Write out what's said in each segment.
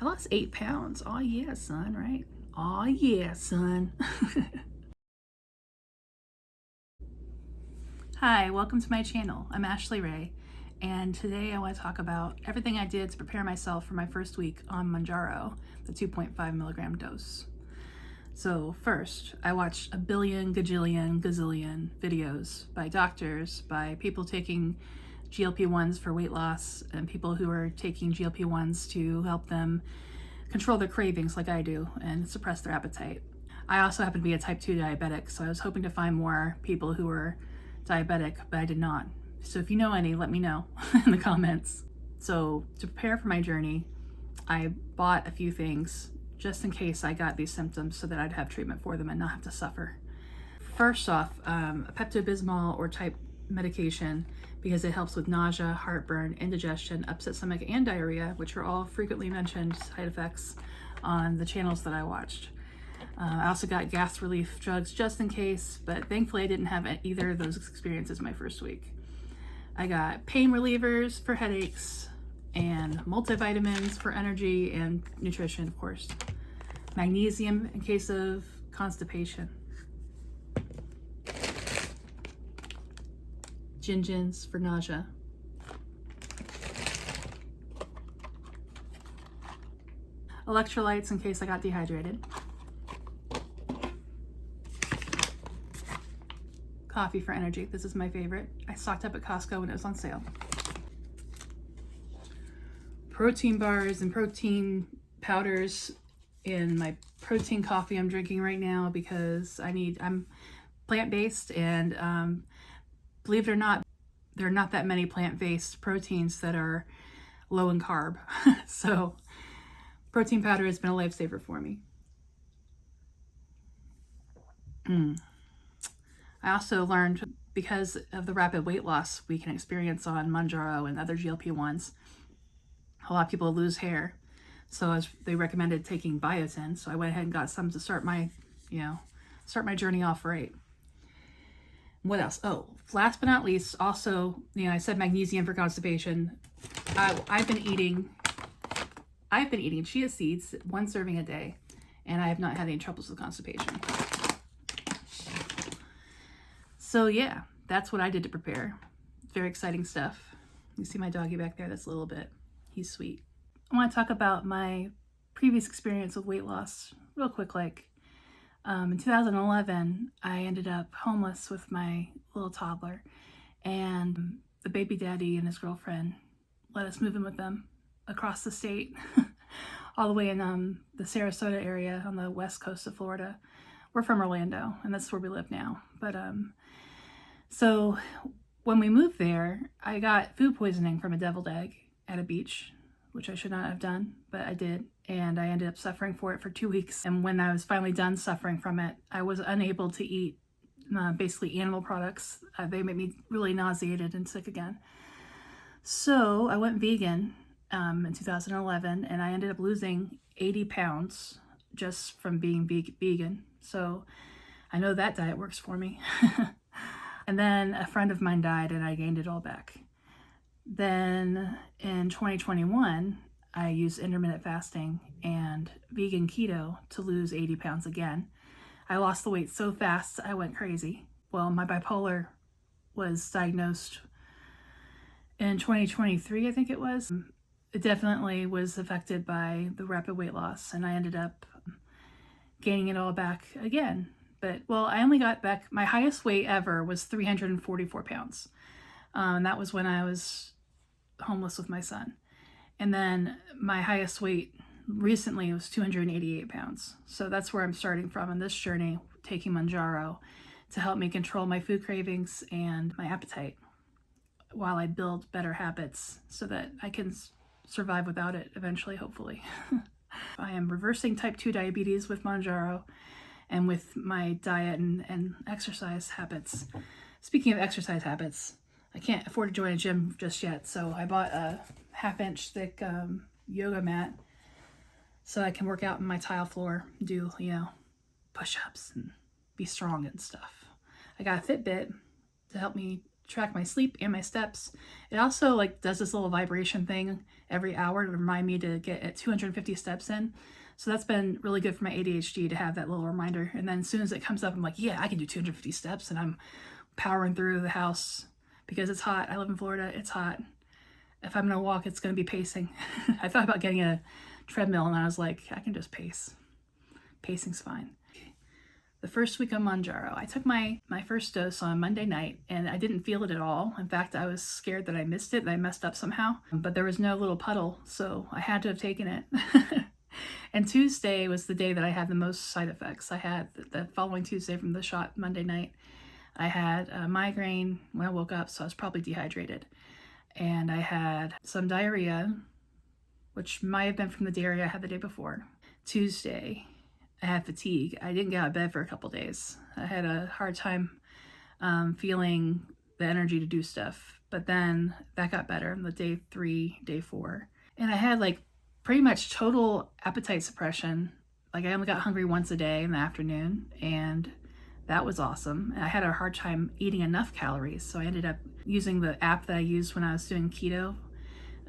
I lost 8 pounds. Oh yeah, son, right? Oh yeah, son. Hi, welcome to my channel. I'm Ashley Ray, and today I want to talk about everything I did to prepare myself for my first week on Mounjaro, the 2.5 milligram dose. So first, I watched a billion, gajillion, gazillion videos by doctors, by people taking GLP-1s for weight loss, and people who are taking GLP-1s to help them control their cravings like I do and suppress their appetite. I also happen to be a type 2 diabetic, so I was hoping to find more people who were diabetic, but I did not. So if you know any, let me know in the comments. So to prepare for my journey, I bought a few things just in case I got these symptoms so that I'd have treatment for them and not have to suffer. First off, a Pepto-Bismol or type medication because it helps with nausea, heartburn, indigestion, upset stomach, and diarrhea, which are all frequently mentioned side effects on the channels that I watched. I also got gas relief drugs just in case, but thankfully I didn't have either of those experiences my first week. I got pain relievers for headaches and multivitamins for energy and nutrition, of course. Magnesium in case of constipation. Gingins for nausea. Electrolytes in case I got dehydrated. Coffee for energy. This is my favorite. I stocked up at Costco when it was on sale. Protein bars and protein powders in my protein coffee I'm drinking right now because I'm plant-based, and believe it or not, there are not that many plant-based proteins that are low in carb. So protein powder has been a lifesaver for me. I also learned, because of the rapid weight loss we can experience on Mounjaro and other GLP-1s, a lot of people lose hair. So they recommended taking biotin. So I went ahead and got some to start my journey off right. What else? Oh, last but not least, also, I said magnesium for constipation. I've been eating chia seeds, 1 serving a day, and I have not had any troubles with constipation. So yeah, that's what I did to prepare. Very exciting stuff. You see my doggy back there? That's a little bit. He's sweet. I want to talk about my previous experience with weight loss real quick. In 2011, I ended up homeless with my little toddler, and the baby daddy and his girlfriend let us move in with them across the state, all the way in the Sarasota area on the west coast of Florida. We're from Orlando, and that's where we live now. But so when we moved there, I got food poisoning from a deviled egg at a beach, which I should not have done, but I did. And I ended up suffering for it for 2 weeks. And when I was finally done suffering from it, I was unable to eat basically animal products. They made me really nauseated and sick again. So I went vegan in 2011, and I ended up losing 80 pounds just from being vegan. So I know that diet works for me. And then a friend of mine died, and I gained it all back. Then in 2021, I used intermittent fasting and vegan keto to lose 80 pounds again. I lost the weight so fast, I went crazy. Well, my bipolar was diagnosed in 2023, I think it was. It definitely was affected by the rapid weight loss, and I ended up gaining it all back again. But, well, I only got back, my highest weight ever was 344 pounds. That was when I was homeless with my son. And then my highest weight recently was 288 pounds. So that's where I'm starting from in this journey, taking Mounjaro to help me control my food cravings and my appetite while I build better habits so that I can survive without it eventually, hopefully. I am reversing type 2 diabetes with Mounjaro and with my diet and exercise habits. Speaking of exercise habits, I can't afford to join a gym just yet, so I bought a 1/2-inch thick yoga mat so I can work out in my tile floor, do, push-ups and be strong and stuff. I got a Fitbit to help me track my sleep and my steps. It also like does this little vibration thing every hour to remind me to get at 250 steps in. So that's been really good for my ADHD to have that little reminder. And then as soon as it comes up, I'm like, yeah, I can do 250 steps, and I'm powering through the house because it's hot. I live in Florida. It's hot. If I'm going to walk, it's going to be pacing. I thought about getting a treadmill, and I was like, I can just pace. Pacing's fine. The first week of Mounjaro, I took my first dose on Monday night, and I didn't feel it at all. In fact, I was scared that I missed it, that I messed up somehow. But there was no little puddle, so I had to have taken it. And Tuesday was the day that I had the most side effects. I had the following Tuesday from the shot Monday night, I had a migraine when I woke up, so I was probably dehydrated. And I had some diarrhea, which might have been from the dairy I had the day before. Tuesday, I had fatigue. I didn't get out of bed for a couple days. I had a hard time feeling the energy to do stuff. But then that got better on the day 3, day 4. And I had like pretty much total appetite suppression. Like I only got hungry once a day in the afternoon, and that was awesome. I had a hard time eating enough calories, so I ended up using the app that I used when I was doing keto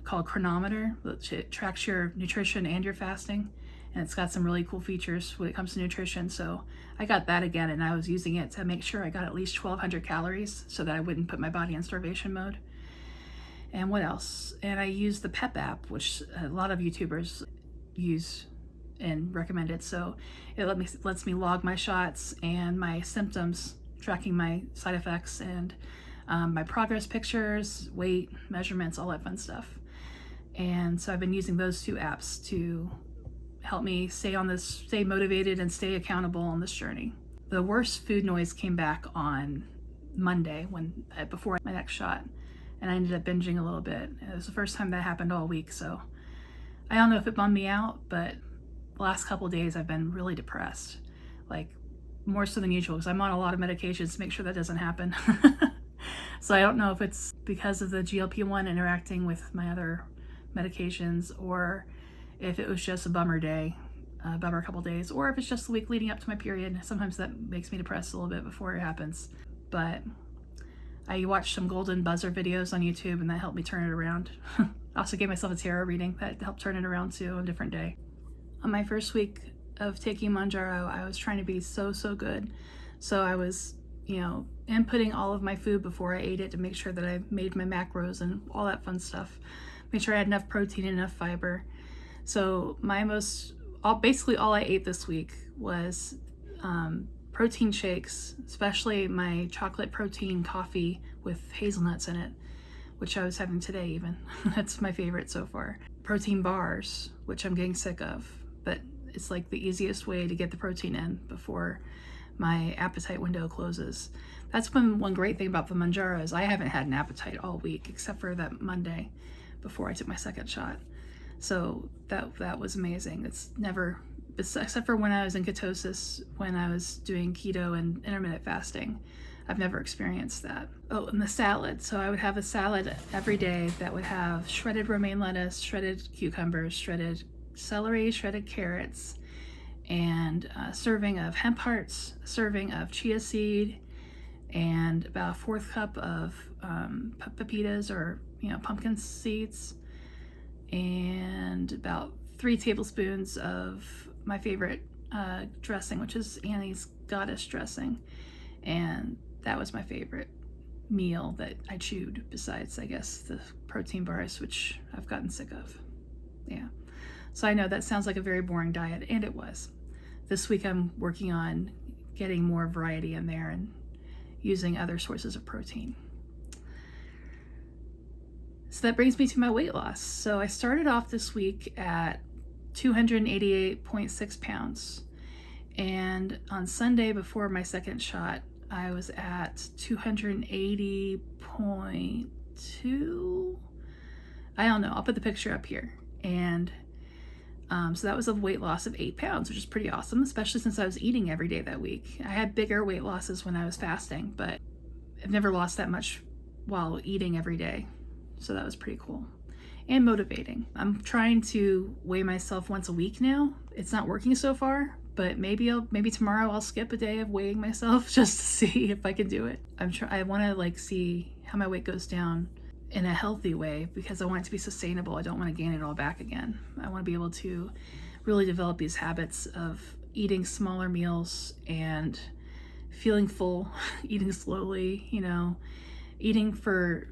called Chronometer, which it tracks your nutrition and your fasting, and it's got some really cool features when it comes to nutrition. So I got that again, and I was using it to make sure I got at least 1,200 calories so that I wouldn't put my body in starvation mode. And what else? And I used the Pep app, which a lot of YouTubers use and recommend it. So it lets me log my shots and my symptoms, tracking my side effects and my progress pictures, weight, measurements, all that fun stuff. And so I've been using those 2 apps to help me stay motivated and stay accountable on this journey. The worst food noise came back on Monday before my next shot, and I ended up binging a little bit. It was the first time that happened all week, so I don't know if it bummed me out, but the last couple of days I've been really depressed, like more so than usual, because I'm on a lot of medications to make sure that doesn't happen. So I don't know if it's because of the GLP-1 interacting with my other medications, or if it was just a bummer couple days, or if it's just the week leading up to my period. Sometimes that makes me depressed a little bit before it happens. But I watched some golden buzzer videos on YouTube, and that helped me turn it around. I also gave myself a tarot reading that helped turn it around too on a different day. On my first week of taking Mounjaro, I was trying to be so good. So I was, inputting all of my food before I ate it to make sure that I made my macros and all that fun stuff. Make sure I had enough protein and enough fiber. So basically all I ate this week was protein shakes, especially my chocolate protein coffee with hazelnuts in it, which I was having today even. That's my favorite so far. Protein bars, which I'm getting sick of, but it's like the easiest way to get the protein in before my appetite window closes. That's been one great thing about the Mounjaro is I haven't had an appetite all week except for that Monday before I took my second shot. So that was amazing. It's never, except for when I was in ketosis, when I was doing keto and intermittent fasting, I've never experienced that. Oh, and the salad. So I would have a salad every day that would have shredded romaine lettuce, shredded cucumbers, shredded celery, shredded carrots, and a serving of hemp hearts, a serving of chia seed, and about a 4th cup of pepitas or pumpkin seeds, and about 3 tablespoons of my favorite dressing, which is Annie's Goddess dressing. And that was my favorite meal that I chewed, besides, I guess, the protein bars, which I've gotten sick of. Yeah. So I know that sounds like a very boring diet, and it was. This week I'm working on getting more variety in there and using other sources of protein. So that brings me to my weight loss. So I started off this week at 288.6 pounds. And on Sunday before my second shot, I was at 280.2. I don't know. I'll put the picture up here. And so that was a weight loss of 8 pounds, which is pretty awesome, especially since I was eating every day that week. I had bigger weight losses when I was fasting, but I've never lost that much while eating every day. So that was pretty cool and motivating. I'm trying to weigh myself once a week now. It's not working so far, but maybe tomorrow I'll skip a day of weighing myself just to see if I can do it. I want to see how my weight goes down in a healthy way, because I want it to be sustainable. I don't want to gain it all back again. I want to be able to really develop these habits of eating smaller meals and feeling full, eating slowly, you know, eating for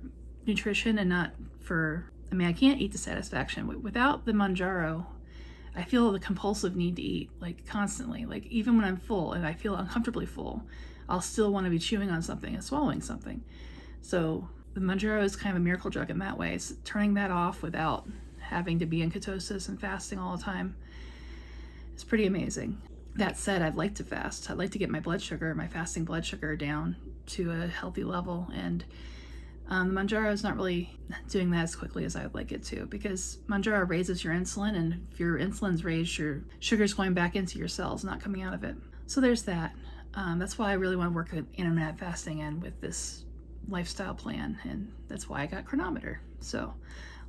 nutrition and not for, I mean, I can't eat to satisfaction. Without the Mounjaro, I feel the compulsive need to eat, like constantly. Like even when I'm full and I feel uncomfortably full, I'll still want to be chewing on something and swallowing something. So the Mounjaro is kind of a miracle drug in that way. It's turning that off without having to be in ketosis and fasting all the time. It's pretty amazing. That said, I'd like to fast. I'd like to get my blood sugar, my fasting blood sugar down to a healthy level. And the Mounjaro is not really doing that as quickly as I would like it to, because Mounjaro raises your insulin, and if your insulin's raised, your sugar's going back into your cells, not coming out of it. So there's that. That's why I really want to work with intermittent fasting and with this lifestyle plan, and that's why I got Chronometer. So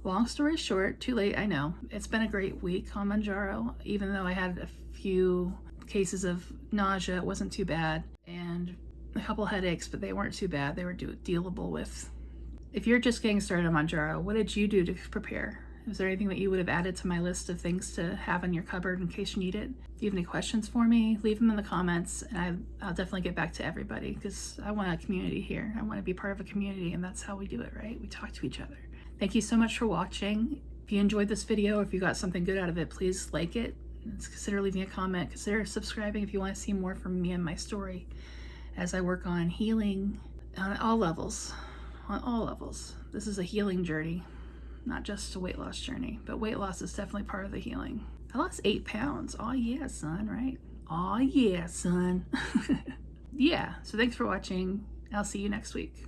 long story short, too late, I know. It's been a great week on Mounjaro. Even though I had a few cases of nausea, it wasn't too bad, and a couple headaches, but they weren't too bad. They were dealable with. If you're just getting started on Mounjaro, what did you do to prepare? Is there anything that you would have added to my list of things to have in your cupboard in case you need it? If you have any questions for me, leave them in the comments, and I'll definitely get back to everybody, because I want a community here. I want to be part of a community, and that's how we do it, right? We talk to each other. Thank you so much for watching. If you enjoyed this video, or if you got something good out of it, please like it. Consider leaving a comment. Consider subscribing if you want to see more from me and my story as I work on healing on all levels. On all levels. This is a healing journey, not just a weight loss journey, but weight loss is definitely part of the healing. I lost 8 pounds. Oh yeah, son, right? Oh yeah, son. Yeah, so thanks for watching. I'll see you next week.